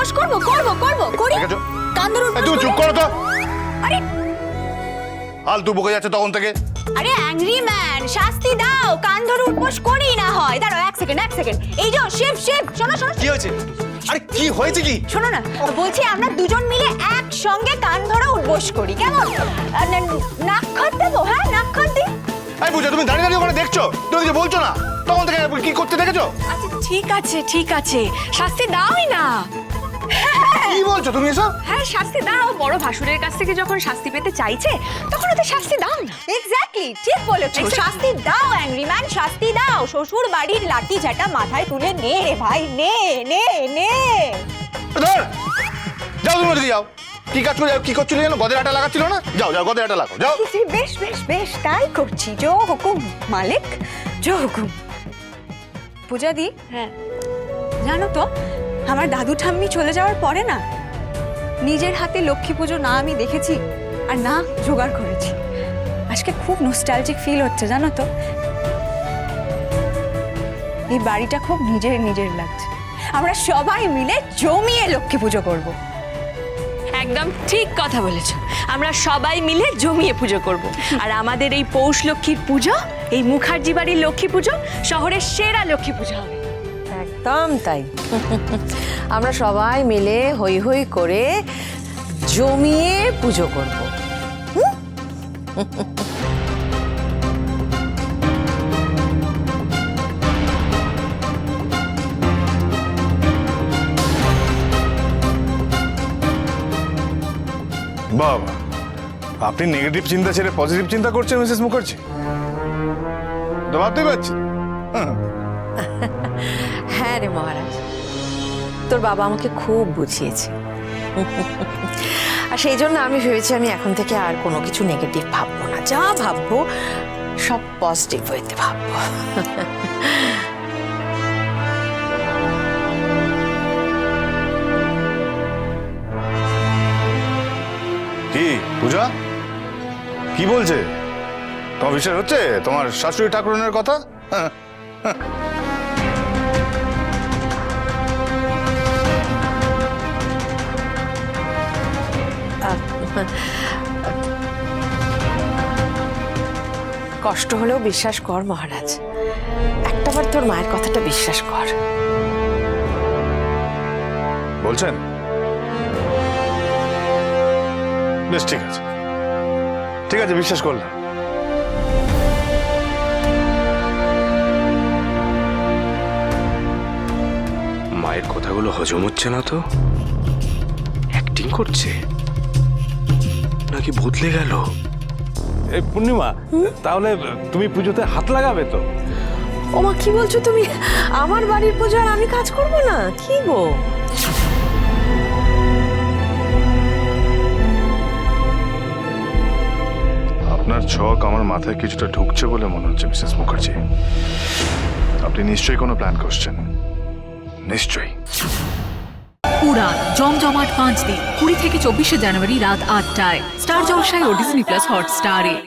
উঠবস করব করি কান ধরে উঠবস তুই চুপ করো তো। আরে ফালতু বকে যাচ্ছে তখন থেকে। আরে অ্যাংরি ম্যান, শাস্তি দাও, কান ধরে উঠবস করি না হয়। দাঁড়াও এক সেকেন্ড এই যে শিব শোনো কি হয়েছে? আরে কি হয়েছে কি? শোনো না, বলছি আমরা দুজন মিলে একসঙ্গে কান ধরে উঠবস করি, কেমন? নাক্ষর দেবো, হ্যাঁ নাক্ষর দিই। এই পূজা, তুমি দাঁড়িয়ে ওখানে দেখছো, তুমি কিছু বলছো না, তখন থেকে কি করতে দেখেছো? আচ্ছা ঠিক আছে শাস্তি দাওই না। কি বলছো তুমি এসব? হ্যাঁ শাস্তি দাও, বড় ভাসুরের কাছ থেকে যখন শাস্তি পেতে চাইছে তখন ওদের শাস্তি দাও না। এক্স্যাক্টলি, ঠিক বলেছো, শাস্তি দাও অ্যাংরি ম্যান, শাস্তি দাও। শ্বশুর বাড়ির লাঠি ঝাঁটা মাথায় তুলে নে রে ভাই, নে নে নে। ধর, যাও তুমি ওদিকে যাও। কি কাজ করে কি করছিল জানো? গদের আটা লাগাচ্ছিল না? যাও গদের আটা লাগাও, যাও। বেশ তাই করছি। জো হুকুম মালিক, জো হুকুম। পূজা দি, হ্যাঁ জানো তো আমার দাদু ঠাম্মি চলে যাওয়ার পরে না নিজের হাতে লক্ষ্মী পুজো না আমি দেখেছি আর না জোগাড় করেছি। আজকে খুব নস্টালজিক ফিল হচ্ছে, জানো তো। এই বাড়িটা খুব নিজের লাগছে। আমরা সবাই মিলে জমিয়ে লক্ষ্মী পুজো করব। একদম ঠিক কথা বলেছো, আমরা সবাই মিলে জমিয়ে পুজো করব। আর আমাদের এই পৌষ লক্ষ্মীর পুজো, এই মুখার্জি বাড়ির লক্ষ্মী পুজো শহরের সেরা লক্ষ্মী পুজো হবে। একদম তাই। আমরা সবাই মিলে হই হই করে জমিয়ে পুজো করব। বাবা, আপনি নেগেটিভ চিন্তা ছেড়ে পজিটিভ চিন্তা করছেন মিসেস মুখার্জি, তো ভাবতেই পারছি। হ্যাঁ রে মহারাজ, তোর বাবা আমাকে খুব বুঝিয়েছে। আর সেই জন্য আমি ভেবেছি আমি এখন থেকে আর কোনো কিছু নেগেটিভ ভাববো না, যা ভাববো সব পজিটিভ হইতে ভাববো। কি পূজা, কি বলছে? তোমার বিশ্বাস হচ্ছে তোমার শাশুড়ি ঠাকুরনের কথা? কষ্ট হলেও বিশ্বাস কর মহারাজ, একটাবার তোর মায়ের কথাটা বিশ্বাস কর। বলছেন? বেশ ঠিক আছে, বিশ্বাস করলাম। মায়ের কথাগুলো হজম হচ্ছে না তো, অ্যাক্টিং করছে নাকি বদলে গেল? এই পূর্ণিমা, তাহলে তুমি পুজোতে হাত লাগাবে তো? ওমা, কি বলছো তুমি? আমার বাড়ির পুজো আর আমি কাজ করব না? কি গো? আপনার ছক আমার মাথায় কিছুটা ঢুকছে বলে মনে হচ্ছে মিসেস মুখার্জি। আপনি নিশ্চয়ই কোনো প্ল্যান করছেন, নিশ্চয়ই। উড়ান জমজমাট 5 দিন 20 থেকে 24শে জানুয়ারি রাত 8টায় স্টার জলসায় ও ডিজনি প্লাস হটস্টারে।